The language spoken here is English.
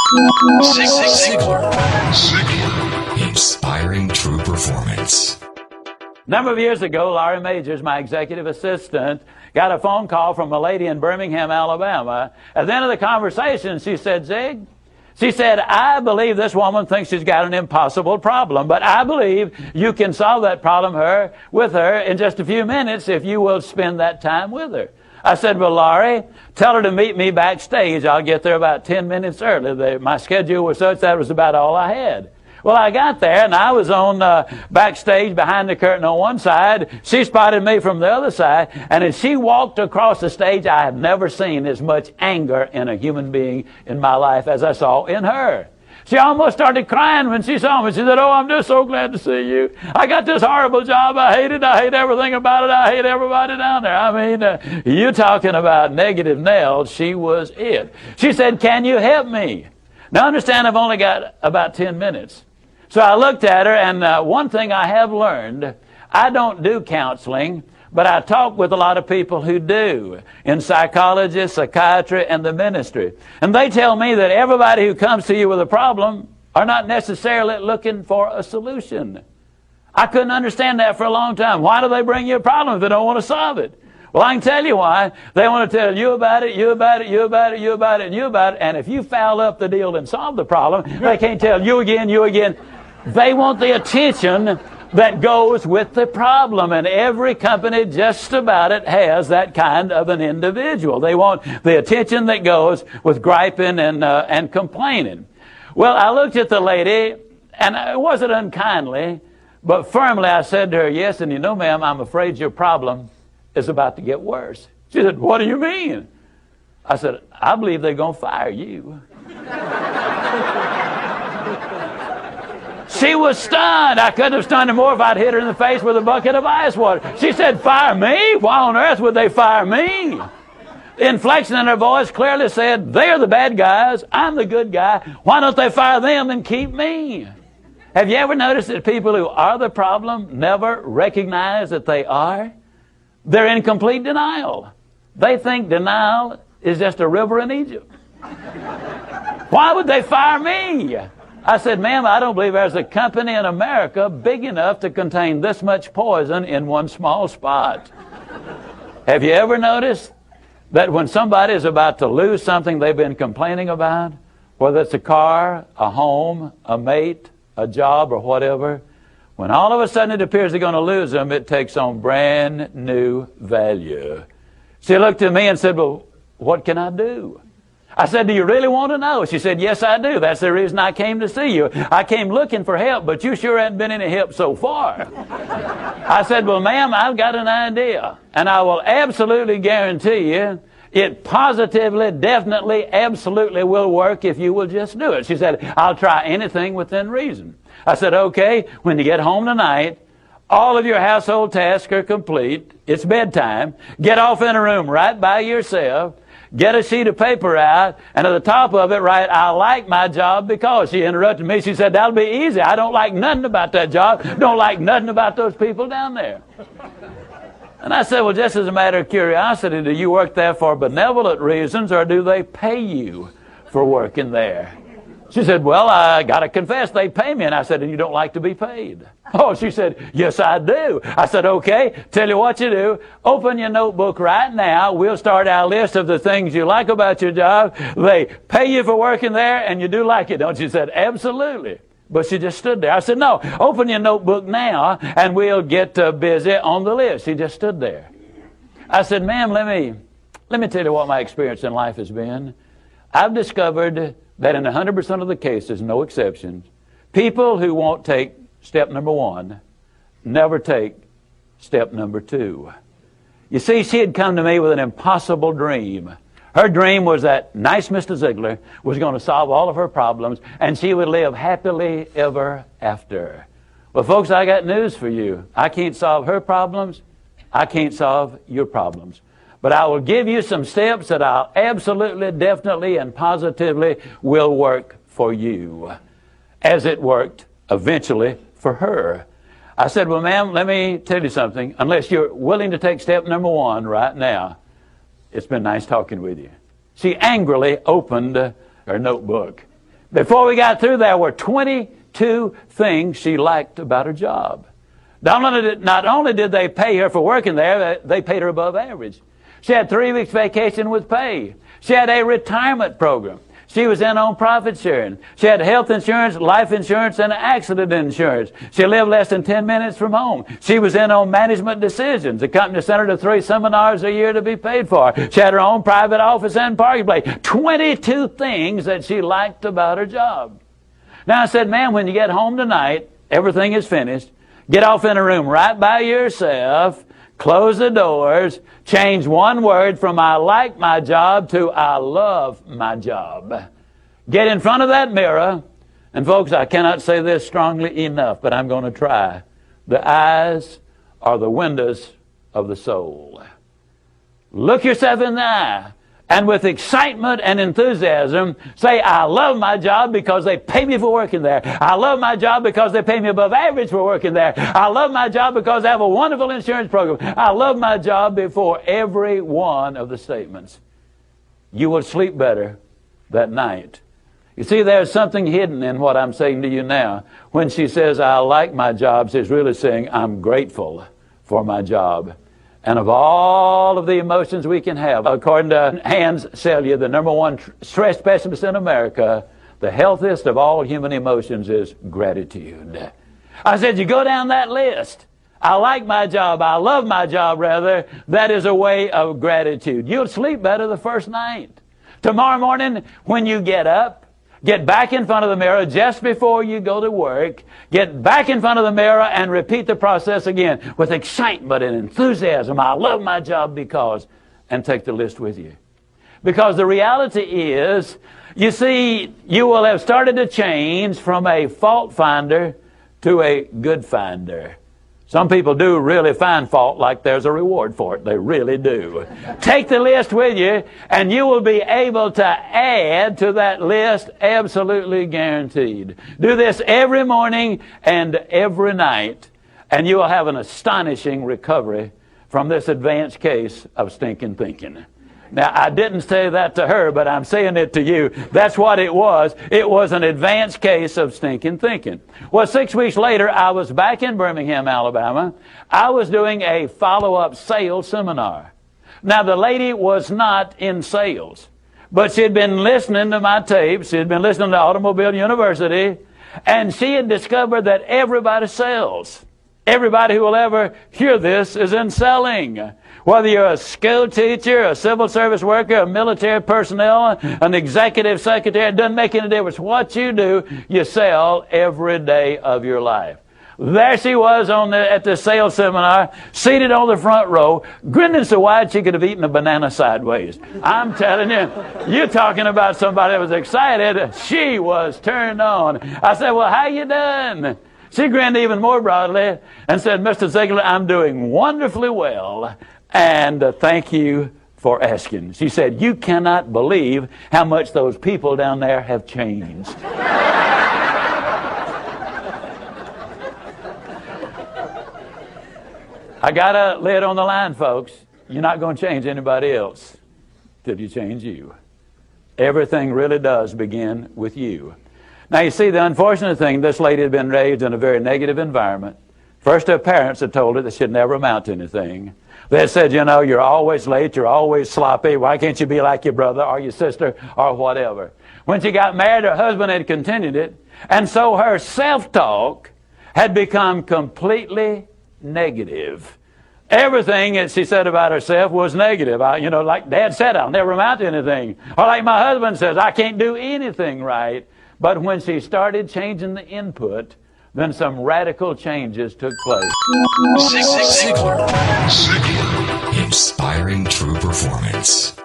Ziegler. Inspiring true performance. A number of years ago, Laurie Majors, my executive assistant, got a phone call from a lady in Birmingham, Alabama. At the end of the conversation, she said, Zig, she said, I believe this woman thinks she's got an impossible problem, but I believe you can solve that problem with her in just a few minutes if you will spend that time with her. I said, well, Laurie, tell her to meet me backstage. I'll get there about 10 minutes early. My schedule was such that was about all I had. Well, I got there, and I was on backstage behind the curtain on one side. She spotted me from the other side, and as she walked across the stage, I have never seen as much anger in a human being in my life as I saw in her. She almost started crying when she saw me. She said, oh, I'm just so glad to see you. I got this horrible job. I hate it. I hate everything about it. I hate everybody down there. I mean, you talking about negative nails. She was it. She said, can you help me? Now, understand, I've only got about 10 minutes. So I looked at her, and one thing I have learned, I don't do counseling, but I talk with a lot of people who do, in psychology, psychiatry, and the ministry. And they tell me that everybody who comes to you with a problem are not necessarily looking for a solution. I couldn't understand that for a long time. Why do they bring you a problem if they don't want to solve it? Well, I can tell you why. They want to tell you about it, you about it, you about it, you about it, and you about it. And if you foul up the deal and solve the problem, they can't tell you again, you again. They want the attention that goes with the problem, and every company just about it has that kind of an individual. They want the attention that goes with griping and complaining. Well, I looked at the lady, and it wasn't unkindly, but firmly I said to her, yes, and you know, ma'am, I'm afraid your problem is about to get worse. She said, what do you mean? I said, I believe they're going to fire you. She was stunned. I couldn't have stunned her more if I'd hit her in the face with a bucket of ice water. She said, fire me? Why on earth would they fire me? The inflection in her voice clearly said, they're the bad guys. I'm the good guy. Why don't they fire them and keep me? Have you ever noticed that people who are the problem never recognize that they are? They're in complete denial. They think denial is just a river in Egypt. Why would they fire me? I said, ma'am, I don't believe there's a company in America big enough to contain this much poison in one small spot. Have you ever noticed that when somebody is about to lose something they've been complaining about, whether it's a car, a home, a mate, a job, or whatever, when all of a sudden it appears they're going to lose them, it takes on brand new value. She looked at me and said, well, what can I do? I said, do you really want to know? She said, yes, I do. That's the reason I came to see you. I came looking for help, but you sure haven't been any help so far. I said, well, ma'am, I've got an idea, and I will absolutely guarantee you it positively, definitely, absolutely will work if you will just do it. She said, I'll try anything within reason. I said, okay, when you get home tonight, all of your household tasks are complete. It's bedtime. Get off in a room right by yourself. Get a sheet of paper out, and at the top of it write, I like my job because. She interrupted me. She said, that'll be easy. I don't like nothing about that job. Don't like nothing about those people down there. And I said, well, just as a matter of curiosity, do you work there for benevolent reasons, or do they pay you for working there? She said, well, I got to confess, they pay me. And I said, and you don't like to be paid? Oh, she said, yes, I do. I said, okay, tell you what you do. Open your notebook right now. We'll start our list of the things you like about your job. They pay you for working there, and you do like it, don't you? She said, absolutely. But she just stood there. I said, no, open your notebook now, and we'll get busy on the list. She just stood there. I said, ma'am, let me tell you what my experience in life has been. I've discovered that in 100% of the cases, no exceptions, people who won't take step number one never take step number two. You see, she had come to me with an impossible dream. Her dream was that nice Mr. Ziegler was going to solve all of her problems, and she would live happily ever after. Well, folks, I got news for you. I can't solve her problems. I can't solve your problems. But I will give you some steps that I'll absolutely, definitely, and positively will work for you, as it worked eventually for her. I said, well, ma'am, let me tell you something. Unless you're willing to take step number one right now, it's been nice talking with you. She angrily opened her notebook. Before we got through, there were 22 things she liked about her job. Not only did they pay her for working there, they paid her above average. She had 3 weeks vacation with pay. She had a retirement program. She was in on profit sharing. She had health insurance, life insurance, and accident insurance. She lived less than 10 minutes from home. She was in on management decisions. The company sent her to 3 seminars a year to be paid for. She had her own private office and parking place. 22 things that she liked about her job. Now I said, ma'am, when you get home tonight, everything is finished. Get off in a room right by yourself. Close the doors. Change one word from I like my job to I love my job. Get in front of that mirror. And folks, I cannot say this strongly enough, but I'm going to try. The eyes are the windows of the soul. Look yourself in the eye. And with excitement and enthusiasm, say, I love my job because they pay me for working there. I love my job because they pay me above average for working there. I love my job because I have a wonderful insurance program. I love my job before every one of the statements. You will sleep better that night. You see, there's something hidden in what I'm saying to you now. When she says, I like my job, she's really saying, I'm grateful for my job. And of all of the emotions we can have, according to Hans Selye, the #1 stress pessimist in America, the healthiest of all human emotions is gratitude. I said, you go down that list. I like my job. I love my job, rather. That is a way of gratitude. You'll sleep better the first night. Tomorrow morning, when you get up, get back in front of the mirror just before you go to work. Get back in front of the mirror and repeat the process again with excitement and enthusiasm. I love my job because, and take the list with you. Because the reality is, you see, you will have started to change from a fault finder to a good finder. Some people do really find fault like there's a reward for it. They really do. Take the list with you, and you will be able to add to that list, absolutely guaranteed. Do this every morning and every night, and you will have an astonishing recovery from this advanced case of stinking thinking. Now, I didn't say that to her, but I'm saying it to you. That's what it was. It was an advanced case of stinking thinking. Well, 6 weeks later, I was back in Birmingham, Alabama. I was doing a follow-up sales seminar. Now, the lady was not in sales, but she had been listening to my tapes. She had been listening to Automobile University, and she had discovered that everybody sells. Everybody who will ever hear this is in selling. Whether you're a school teacher, a civil service worker, a military personnel, an executive secretary, it doesn't make any difference. What you do, you sell every day of your life. There she was at the sales seminar, seated on the front row, grinning so wide she could have eaten a banana sideways. I'm telling you, you're talking about somebody that was excited. She was turned on. I said, well, how you doing? She grinned even more broadly and said, Mr. Ziegler, I'm doing wonderfully well. And thank you for asking. She said, you cannot believe how much those people down there have changed. I got a lid on the line, folks. You're not going to change anybody else till you change you. Everything really does begin with you. Now, you see, the unfortunate thing, this lady had been raised in a very negative environment. First, her parents had told her that she'd never amount to anything. They had said, you know, you're always late, you're always sloppy, why can't you be like your brother or your sister or whatever? When she got married, her husband had continued it, and so her self-talk had become completely negative. Everything that she said about herself was negative. Like Dad said, I'll never amount to anything. Or like my husband says, I can't do anything right. But when she started changing the input, then some radical changes took place. Inspiring true performance.